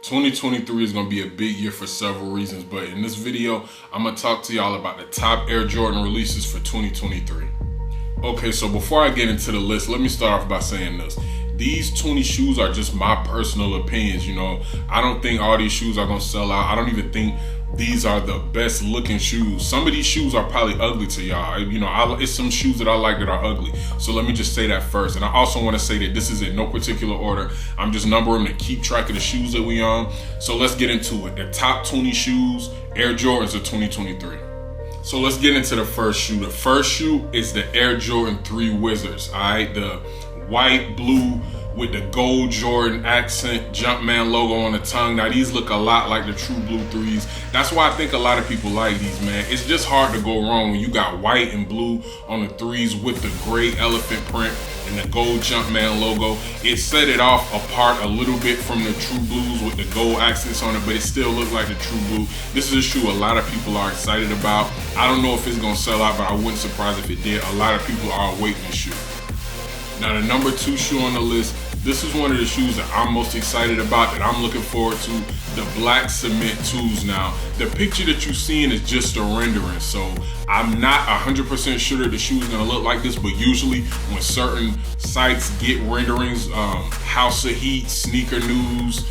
2023 is going to be a big year for several reasons, but in this video, I'm going to talk to y'all about the top Air Jordan releases for 2023. Okay, so before I get into the list, let me start off by saying this. These 20 shoes are just my personal opinions, you know. I don't think all these shoes are going to sell out. I don't even think these are the best looking shoes. Some of these shoes are probably ugly to y'all. You know, it's some shoes that I like that are ugly. So let me just say that first. And I also want to say that this is in no particular order. I'm just numbering to keep track of the shoes that we own. So let's get into it. The top 20 shoes, Air Jordans of 2023. So let's get into the first shoe. The first shoe is the Air Jordan 3 Wizards, all right? The white, blue with the gold Jordan accent, Jumpman logo on the tongue. Now these look a lot like the True Blue 3s. That's why I think a lot of people like these, man. It's just hard to go wrong when you got white and blue on the 3s with the gray elephant print and the gold Jumpman logo. It set it off apart a little bit from the True Blues with the gold accents on it, but it still looks like the True Blue. This is a shoe a lot of people are excited about. I don't know if it's gonna sell out, but I wouldn't surprise if it did. A lot of people are awaiting this shoe. Now the number 2 shoe on the list, this is one of the shoes that I'm most excited about, that I'm looking forward to, the Black Cement 2s. Now, the picture that you're seeing is just a rendering, so I'm not 100% sure that the shoe is gonna look like this, but usually when certain sites get renderings, House of Heat, Sneaker News,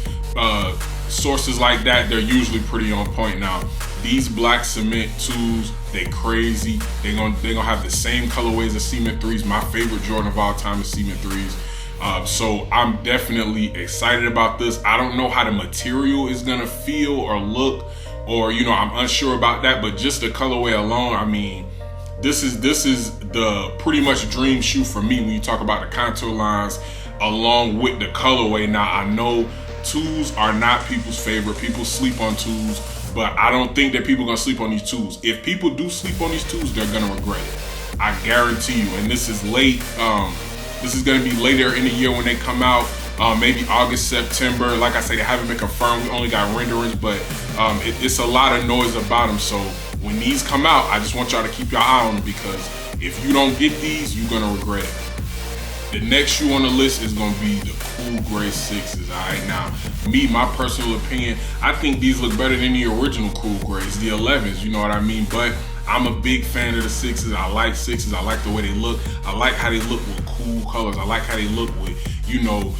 sources like that, they're usually pretty on point. Now, these Black Cement 2s, they crazy. They're gonna have the same colorways as Cement 3s. My favorite Jordan of all time is Cement 3s. So I'm definitely excited about this. I don't know how the material is gonna feel or look, or you know, I'm unsure about that, but just the colorway alone, I mean, this is the pretty much dream shoe for me when you talk about the contour lines along with the colorway. Now I know 2s are not people's favorite. People sleep on 2s, but I don't think that people are gonna sleep on these 2s. If people do sleep on these 2s, they're gonna regret it. I guarantee you. And this is late. This is gonna be later in the year when they come out. Maybe August, September. Like I say, they haven't been confirmed. We only got renderings, but it's a lot of noise about them. So when these come out, I just want y'all to keep your eye on them, because if you don't get these, you're gonna regret it. The next shoe on the list is gonna be the Cool Gray 6s, all right? Now, me, my personal opinion, I think these look better than the original Cool Grays, the 11s, you know what I mean? But I'm a big fan of the 6s. I like 6s. I like the way they look. I like how they look with cool colors. I like how they look with, you know,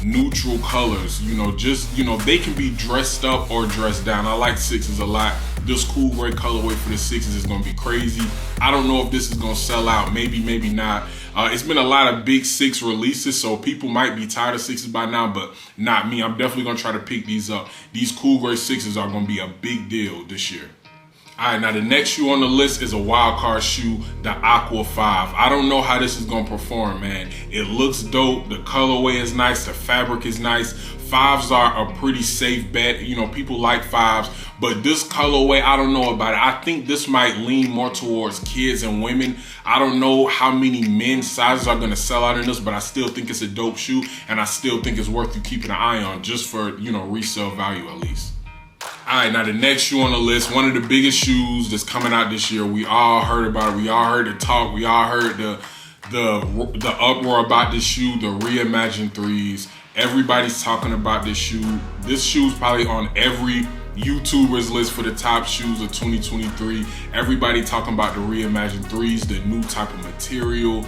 neutral colors. You know, just, you know, they can be dressed up or dressed down. I like 6s a lot. This Cool Gray colorway for the 6s is gonna be crazy. I don't know if this is gonna sell out. Maybe, maybe not. It's been a lot of big 6 releases, so people might be tired of 6s by now, but not me. I'm definitely gonna try to pick these up. These Cool Gray 6s are gonna be a big deal this year. All right, now the next shoe on the list is a wild card shoe, the Aqua 5. I don't know how this is gonna perform, man. It looks dope. The colorway is nice. The fabric is nice. 5s are a pretty safe bet. You know, people like 5s, but this colorway, I don't know about it. I think this might lean more towards kids and women. I don't know how many men's sizes are gonna sell out in this, but I still think it's a dope shoe, and I still think it's worth you keeping an eye on, just for, you know, resale value at least. All right, now the next shoe on the list, one of the biggest shoes that's coming out this year. We all heard about it. We all heard the talk. We all heard the uproar about this shoe, the Reimagined 3s. Everybody's talking about this shoe. This shoe's probably on every YouTuber's list for the top shoes of 2023. Everybody talking about the Reimagined 3s, the new type of material.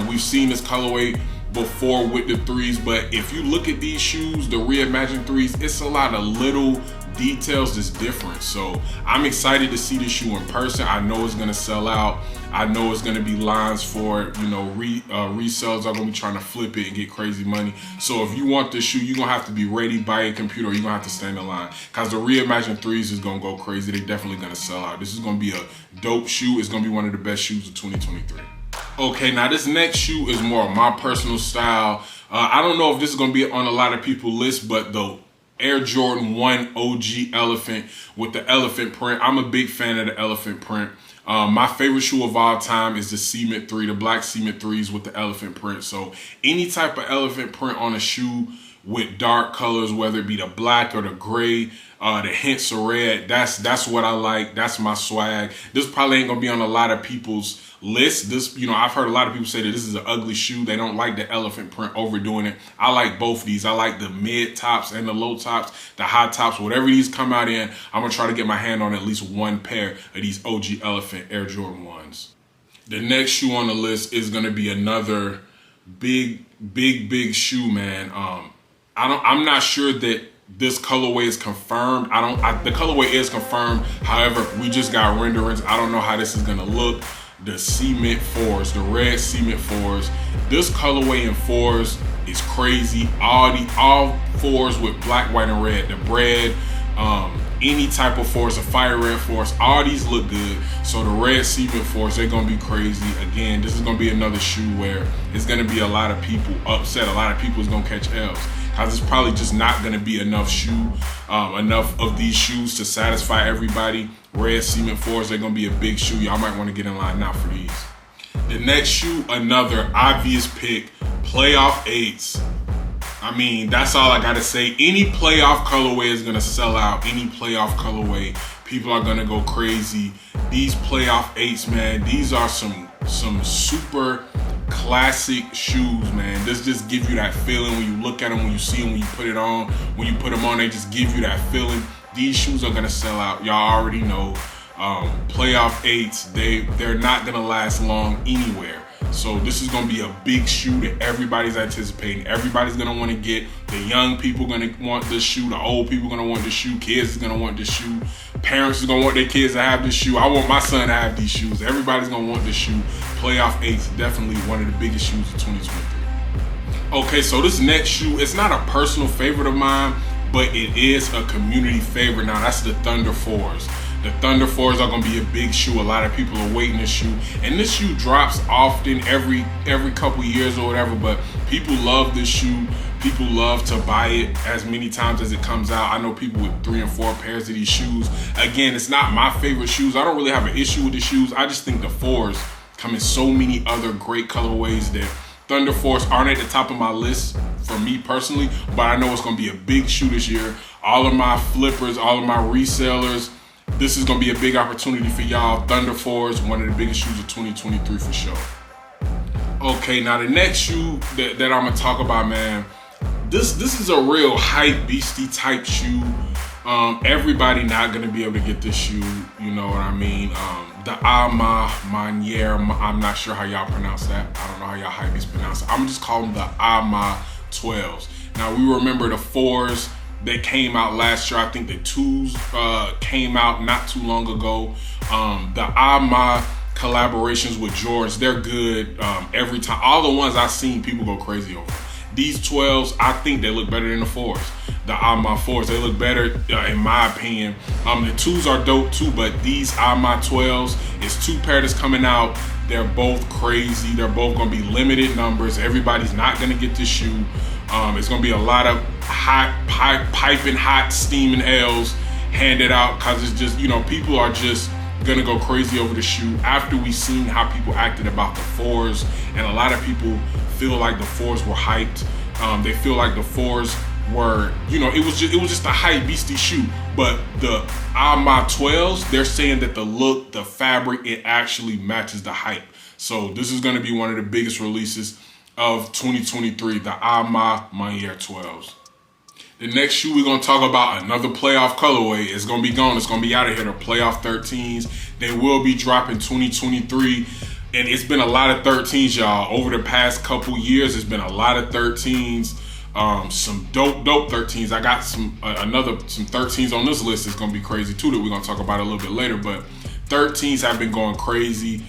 We've seen this colorway before with the 3s, but if you look at these shoes, the Reimagined 3s, it's a lot of little details that's different. So I'm excited to see this shoe in person. I know it's gonna sell out. I know it's gonna be lines for it. You know, resellers are gonna be trying to flip it and get crazy money. So if you want this shoe, you're gonna have to be ready by your computer, or you're gonna have to stand in line, because the Reimagined 3s is gonna go crazy. They're definitely gonna sell out. This is gonna be a dope shoe. It's gonna be one of the best shoes of 2023. Okay, now this next shoe is more of my personal style. I don't know if this is gonna be on a lot of people's list, but the Air Jordan 1 OG Elephant with the elephant print. I'm a big fan of the elephant print. My favorite shoe of all time is the Cement 3, the black Cement 3s with the elephant print. So any type of elephant print on a shoe with dark colors, whether it be the black or the gray, The hints of red, that's what I like. That's my swag. This probably ain't gonna be on a lot of people's list. This, I've heard a lot of people say that this is an ugly shoe. They don't like the elephant print, overdoing it. I like both of these. I like the mid tops and the low tops, the high tops, whatever these come out in. I'm gonna try to get my hand on at least one pair of these OG Elephant Air Jordan 1s. The next shoe on the list is gonna be another big shoe, man. I'm not sure that this colorway is confirmed. The colorway is confirmed. However, we just got renderings. I don't know how this is gonna look. The cement 4s, the red cement 4s. This colorway in 4s is crazy. All 4s with black, white, and red. The bread, any type of 4s, a fire red 4s, all these look good. So the red cement 4s, they're gonna be crazy. Again, this is gonna be another shoe where it's gonna be a lot of people upset. A lot of people is gonna catch L's. Cause it's probably just not gonna be enough of these shoes to satisfy everybody. Red cement 4s, they're gonna be a big shoe. Y'all might wanna get in line now for these. The next shoe, another obvious pick, playoff 8s. I mean, that's all I gotta say. Any playoff colorway is gonna sell out. Any playoff colorway, people are gonna go crazy. These playoff 8s, man, these are some super classic shoes, man. This just give you that feeling when you look at them, when you see them, when you put it on. When you put them on, they just give you that feeling. These shoes are gonna sell out. Y'all already know. Playoff 8s, they're not gonna last long anywhere. So this is gonna be a big shoe that everybody's anticipating. Everybody's gonna want to get. The young people gonna want this shoe. The old people gonna want this shoe. Kids is gonna want this shoe. Parents is gonna want their kids to have this shoe. I want my son to have these shoes. Everybody's gonna want this shoe. Playoff 8s, definitely one of the biggest shoes of 2023. Okay, so this next shoe, it's not a personal favorite of mine, but it is a community favorite. Now that's the Thunder 4s. The Thunder 4s are gonna be a big shoe. A lot of people are waiting this shoe, and this shoe drops often every couple years or whatever. But people love this shoe. People love to buy it as many times as it comes out. I know people with 3 and 4 pairs of these shoes. Again, it's not my favorite shoes. I don't really have an issue with the shoes. I just think the 4s come in so many other great colorways that Thunder 4s aren't at the top of my list for me personally. But I know it's gonna be a big shoe this year. All of my flippers, all of my resellers, this is gonna be a big opportunity for y'all. Thunder 4s, one of the biggest shoes of 2023 for sure. Okay, now the next shoe that I'm gonna talk about, man, this is a real hype beastie type shoe. Everybody not gonna be able to get this shoe, you know what I mean? The A Maniere, I'm not sure how y'all pronounce that. I don't know how y'all hypebeast pronounce it. I'm just calling them the A 12s. Now we remember the 4s. They came out last year. I think the 2s came out not too long ago. The A collaborations with Jordans, they're good every time. All the ones I've seen, people go crazy over. These 12s, I think they look better than the 4s. The A 4s, they look better in my opinion. The 2s are dope too, but these A 12s, it's 2 pairs that's coming out. They're both crazy. They're both gonna be limited numbers. Everybody's not gonna get this shoe. It's gonna be a lot of piping hot, steaming L's handed out because it's just, people are just gonna go crazy over the shoe after we seen how people acted about the 4s, and a lot of people feel like the 4s were hyped. They feel like the 4s were, it was just a hype beastie shoe. But the A 12s, they're saying that the look, the fabric, it actually matches the hype. So this is gonna be one of the biggest releases of 2023, the A Maniere 12s. The next shoe we're gonna talk about, another playoff colorway, is gonna be gone. It's gonna be out of here. The playoff 13s. They will be dropping 2023, and it's been a lot of 13s, y'all. Over the past couple years, it's been a lot of 13s. Some dope 13s. I got some 13s on this list. It's gonna be crazy too that we're gonna talk about a little bit later. But 13s have been going crazy.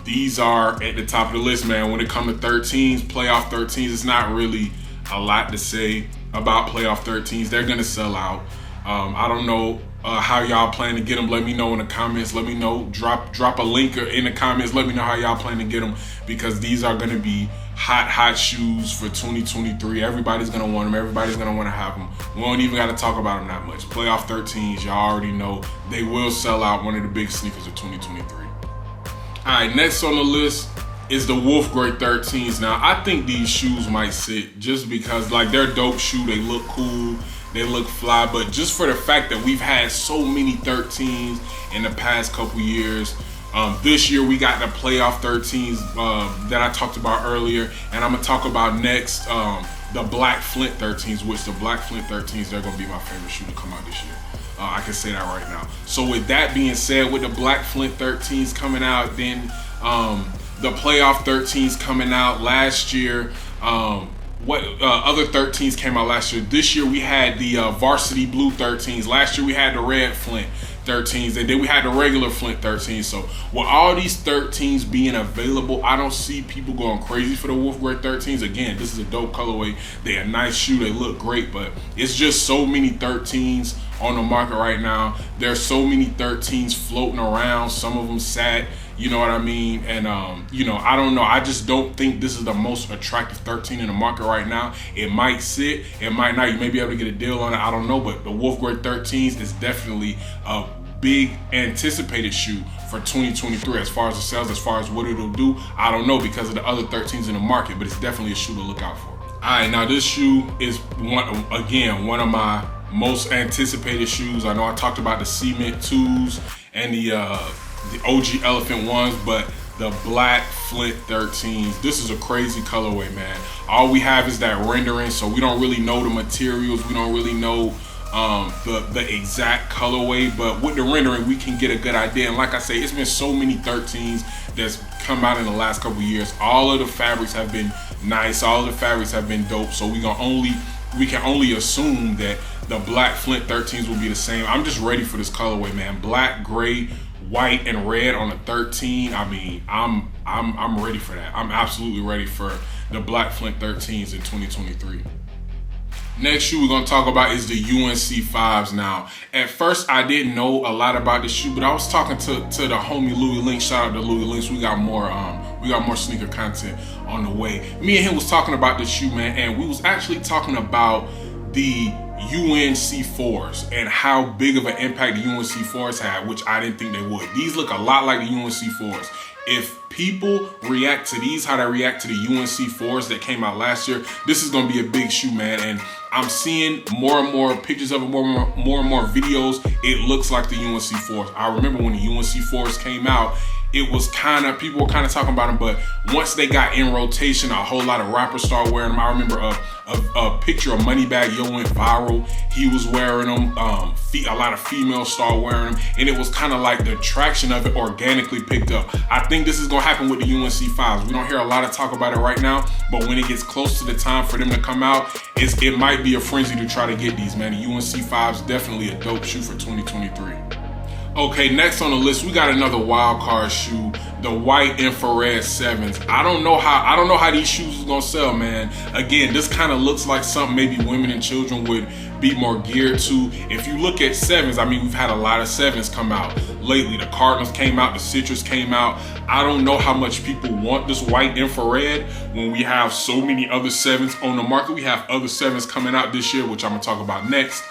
These are at the top of the list, man. When it comes to 13s, playoff 13s, it's not really a lot to say about playoff 13s. They're gonna sell out. I don't know how y'all plan to get them. Let me know in the comments. Let me know. Drop a link in the comments. Let me know how y'all plan to get them, because these are gonna be hot shoes for 2023. Everybody's gonna want them. Everybody's gonna want to have them. We don't even got to talk about them that much. Playoff 13s, y'all already know they will sell out. One of the big sneakers of 2023. All right, next on the list is the Wolf Grey 13s. Now, I think these shoes might sit just because, they're a dope shoe. They look cool. They look fly, but just for the fact that we've had so many 13s in the past couple years. This year we got the playoff 13s that I talked about earlier, and I'm gonna talk about next the Black Flint 13s, which the Black Flint 13s, they're gonna be my favorite shoe to come out this year. I can say that right now. So with that being said, with the Black Flint 13s coming out, then the playoff 13s coming out last year. What other 13s came out last year? This year we had the varsity blue 13s. Last year we had the red Flint 13s, and then we had the regular Flint 13s. So with all these 13s being available, I don't see people going crazy for the Wolf Grey 13s. Again, this is a dope colorway. They're a nice shoe. They look great, but it's just so many 13s on the market right now. There's so many 13s floating around. Some of them sat, you know what I mean? And, you know, I don't know. I just don't think this is the most attractive 13 in the market right now. It might sit, it might not. You may be able to get a deal on it. I don't know. But the Wolf Grey 13s is definitely a big anticipated shoe for 2023. As far as the sales, as far as what it'll do, I don't know because of the other 13s in the market. But it's definitely a shoe to look out for. All right, now this shoe is, one of my most anticipated shoes. I know I talked about the Cement 2s and the OG Elephant 1s, but the Black Flint 13s, this is a crazy colorway, man. All we have is that rendering, so we don't really know the materials. We don't really know the exact colorway, but with the rendering, we can get a good idea. And like I say, it's been so many 13s that's come out in the last couple of years. All of the fabrics have been nice. All of the fabrics have been dope. So we can only assume that the Black Flint 13s will be the same. I'm just ready for this colorway, man. Black, gray, white, and red on a 13. I mean, I'm ready for that. I'm absolutely ready for the Black Flint 13s in 2023. Next shoe we're gonna talk about is the UNC 5s. Now, at first I didn't know a lot about this shoe, but I was talking to the homie Louis Links. Shout out to Louis Links. We got more sneaker content on the way. Me and him was talking about this shoe, man, and we was actually talking about the UNC 4s and how big of an impact the UNC 4s had, which I didn't think they would. These look a lot like the UNC 4s. If people react to these, how they react to the UNC 4s that came out last year, this is going to be a big shoe, man. And I'm seeing more and more pictures of it, more and more videos. It looks like the UNC 4s. I remember when the UNC 4s came out, it was people were kind of talking about them, but once they got in rotation, a whole lot of rappers started wearing them. I remember a picture of Moneybagg Yo went viral. He was wearing them. A lot of females started wearing them, and it was kind of like the traction of it organically picked up. I think this is gonna happen with the UNC 5s. We don't hear a lot of talk about it right now, but when it gets close to the time for them to come out, it might be a frenzy to try to get these, man. The UNC 5s definitely a dope shoe for 2023. Okay, next on the list, we got another wild card shoe, the white infrared 7s. I don't know how these shoes is gonna sell, man. Again, this kind of looks like something maybe women and children would be more geared to. If you look at 7s, I mean, we've had a lot of 7s come out lately. The Cardinals came out, the Citrus came out. I don't know how much people want this white infrared when we have so many other 7s on the market. We have other 7s coming out this year, which I'm gonna talk about next.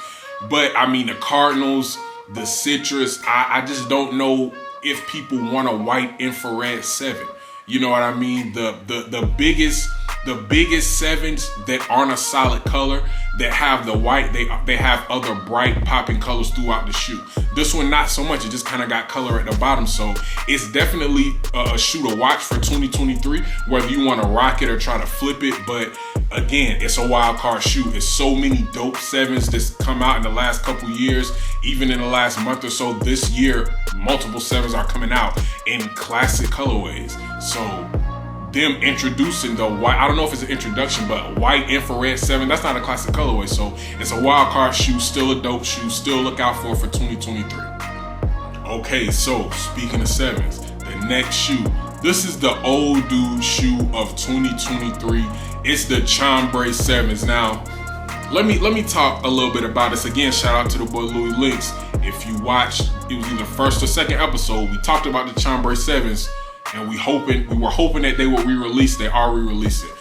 But I mean, the Cardinals, the Citrus, I just don't know if people want a white infrared 7. You know what I mean? The biggest 7s that aren't a solid color, that have the white, they have other bright popping colors throughout the shoe. This one not so much, it just kind of got color at the bottom. So it's definitely a shoe to watch for 2023, whether you want to rock it or try to flip it. But again, it's a wild card shoe. It's so many dope 7s that's come out in the last couple years, even in the last month or so. This year, multiple 7s are coming out in classic colorways. So them introducing the white, I don't know if it's an introduction, but white infrared 7, that's not a classic colorway. So it's a wild card shoe, still a dope shoe, still look out for 2023. Okay, so speaking of 7s, the next shoe, this is the old dude shoe of 2023. It's the Chambray 7s. Now, let me talk a little bit about this. Again, shout out to the boy Louis Links. If you watched, it was either first or second episode, we talked about the Chambray 7s. And we were hoping that they would re-release. They are re-releasing.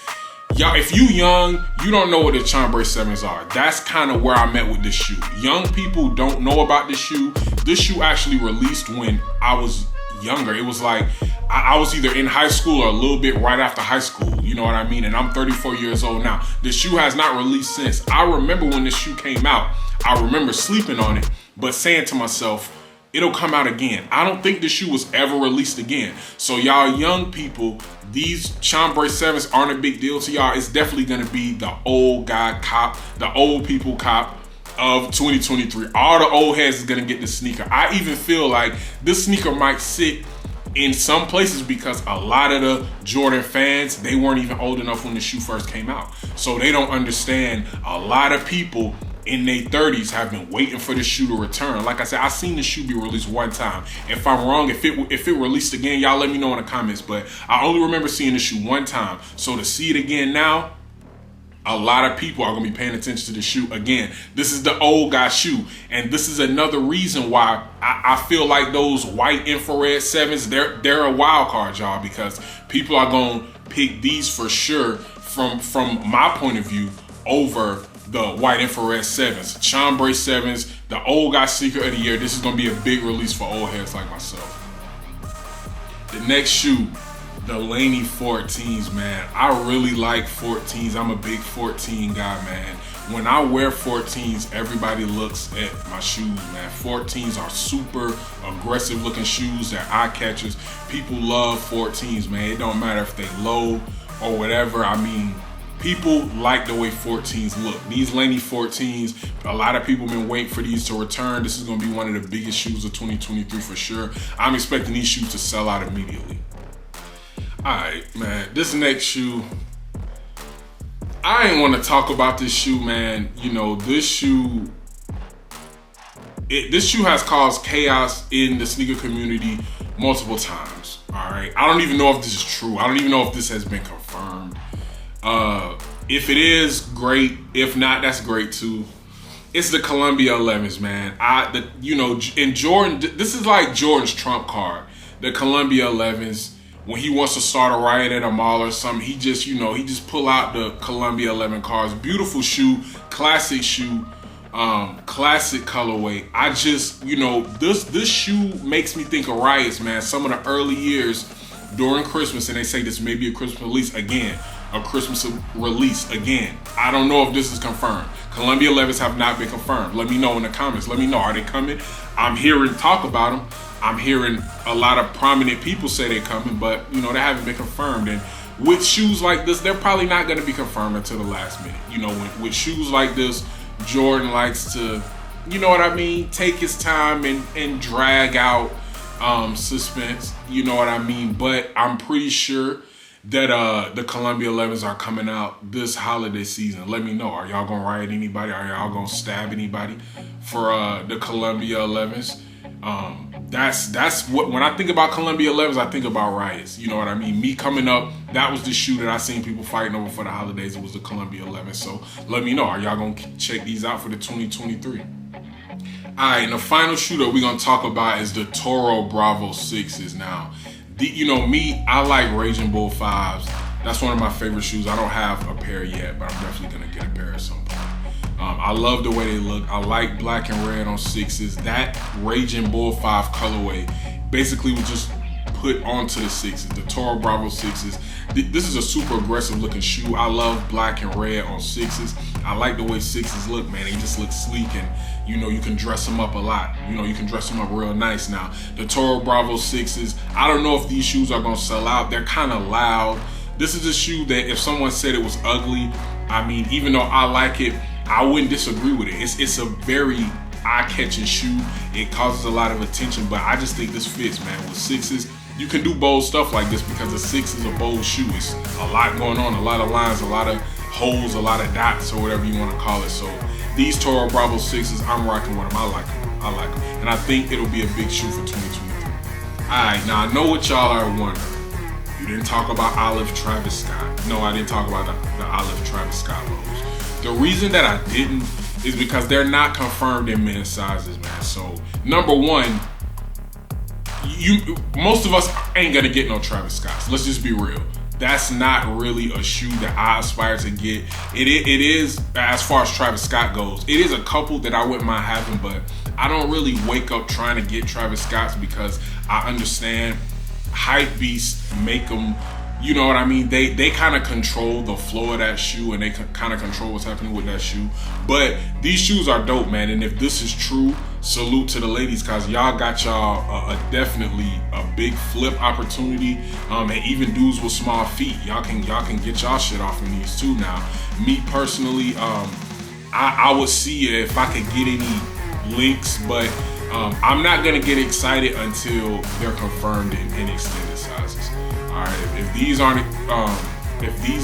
Y'all, if you young, you don't know what the Chambray 7s are. That's kind of where I'm at with this shoe. Young people don't know about this shoe. This shoe actually released when I was younger. It was like I was either in high school or a little bit right after high school. You know what I mean? And I'm 34 years old now. The shoe has not released since. I remember when this shoe came out, I remember sleeping on it, but saying to myself, it'll come out again. I don't think this shoe was ever released again. So y'all young people, these Chambray 7s aren't a big deal to y'all. It's definitely gonna be the old guy cop, the old people cop of 2023. All the old heads is gonna get this sneaker. I even feel like this sneaker might sit in some places because a lot of the Jordan fans, they weren't even old enough when the shoe first came out. So they don't understand. A lot of people in their 30s have been waiting for the shoe to return. Like I said, I seen the shoe be released one time. If I'm wrong, if it released again, y'all let me know in the comments. But I only remember seeing the shoe one time. So to see it again now, a lot of people are gonna be paying attention to the shoe again. This is the old guy shoe, and this is another reason why I feel like those white infrared 7s, they're a wild card, y'all, because people are gonna pick these for sure from my point of view over the white infrared 7s. Chambray 7s, the old guy sneaker of the year. This is gonna be a big release for old heads like myself. The next shoe, the Laney 14s, man. I really like 14s. I'm a big 14 guy, man. When I wear 14s, everybody looks at my shoes, man. 14s are super aggressive looking shoes. They're eye catchers. People love 14s, man. It don't matter if they low or whatever. I mean, people like the way 14s look. These Laney 14s, a lot of people been waiting for these to return. This is gonna be one of the biggest shoes of 2023 for sure. I'm expecting these shoes to sell out immediately. All right, man, this next shoe, I ain't want to talk about this shoe, man. You know, this shoe has caused chaos in the sneaker community multiple times, all right? I don't even know if this is true. I don't even know if this has been confirmed. If it is, great. If not, that's great too. It's the Columbia 11s, man. In Jordan, this is like Jordan's trump card. The Columbia 11s. When he wants to start a riot at a mall or something, he just pull out the Columbia 11 cards. Beautiful shoe, classic shoe, classic colorway. I just, this shoe makes me think of riots, man. Some of the early years during Christmas, and they say this may be a Christmas release again. I don't know if this is confirmed. Columbia 11s have not been confirmed. Let me know in the comments. Let me know, are they coming? I'm hearing talk about them. I'm hearing a lot of prominent people say they're coming, but they haven't been confirmed. And with shoes like this, they're probably not going to be confirmed until the last minute. With shoes like this, Jordan likes to, take his time and drag out suspense. You know what I mean? But I'm pretty sure that the Columbia 11s are coming out this holiday season. Let me know. Are y'all gonna riot anybody? Are y'all gonna stab anybody for the Columbia 11s? That's what, when I think about Columbia 11s, I think about riots. You know what I mean? Me coming up, that was the shoe that I seen people fighting over for the holidays. It was the Columbia 11. So let me know. Are y'all gonna check these out for the 2023? All right, and the final shoe that we're gonna talk about is the Toro Bravo 6s. Now, me, I like Raging Bull 5s. That's one of my favorite shoes. I don't have a pair yet, but I'm definitely gonna get a pair at some point. I love the way they look. I like black and red on 6s. That Raging Bull 5 colorway basically was just put onto the 6s, the Toro Bravo 6s. This is a super aggressive looking shoe. I love black and red on 6s. I like the way 6s look, man. They just look sleek, and you can dress them up a lot. You can dress them up real nice. Now, the Toro Bravo 6s, I don't know if these shoes are gonna sell out. They're kind of loud. This is a shoe that if someone said it was ugly, I mean, even though I like it, I wouldn't disagree with it. It's a very eye-catching shoe. It causes a lot of attention, but I just think this fits, man. With 6s, you can do bold stuff like this because the 6 is a bold shoe. It's a lot going on, a lot of lines, a lot of holes, a lot of dots, or whatever you want to call it. So these Toro Bravo 6s, I'm rocking with them. I like them. And I think it'll be a big shoe for 2023. All right, now I know what y'all are wondering. You didn't talk about Olive Travis Scott. No, I didn't talk about the Olive Travis Scott lows. The reason that I didn't is because they're not confirmed in men's sizes, man. So number one, most of us ain't gonna get no Travis Scotts. Let's just be real. That's not really a shoe that I aspire to get. It is, as far as Travis Scott goes, it is a couple that I wouldn't mind having, but I don't really wake up trying to get Travis Scotts because I understand hype beasts make them, You know what I mean? They kind of control the flow of that shoe, and they kind of control what's happening with that shoe. But these shoes are dope, man. And if this is true, salute to the ladies, cause y'all got y'all definitely a big flip opportunity. And even dudes with small feet, y'all can get y'all shit off in these too. Now, me personally, I would see if I could get any links, but I'm not gonna get excited until they're confirmed in extended sizes. All right, if these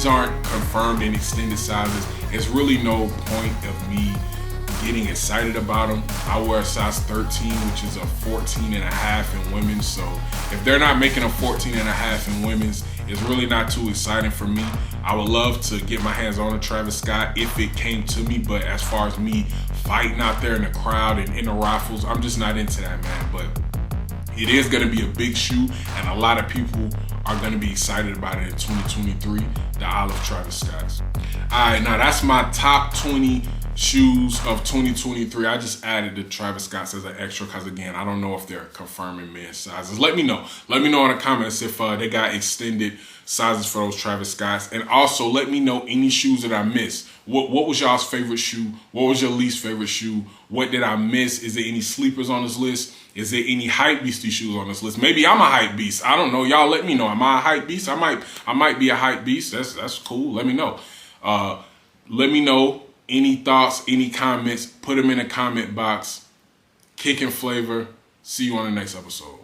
aren't confirmed in extended sizes, it's really no point of me getting excited about them. I wear a size 13, which is a 14 and a half in women's. So if they're not making a 14 and a half in women's, it's really not too exciting for me. I would love to get my hands on a Travis Scott if it came to me, but as far as me fighting out there in the crowd and in the rifles, I'm just not into that, man. But it is going to be a big shoe, and a lot of people are going to be excited about it in 2023, the Olive Travis Scotts. All right, now that's my top 20 shoes of 2023. I just added the Travis Scotts as an extra because, again, I don't know if they're confirming men's sizes. Let me know. Let me know in the comments if they got extended sizes for those Travis Scotts. And also, let me know any shoes that I missed. What was y'all's favorite shoe? What was your least favorite shoe? What did I miss? Is there any sleepers on this list? Is there any hype beastie shoes on this list? Maybe I'm a hype beast. I don't know. Y'all let me know. Am I a hype beast? I might be a hype beast. That's cool. Let me know. Let me know any thoughts, any comments. Put them in the comment box. Kicking Flavor. See you on the next episode.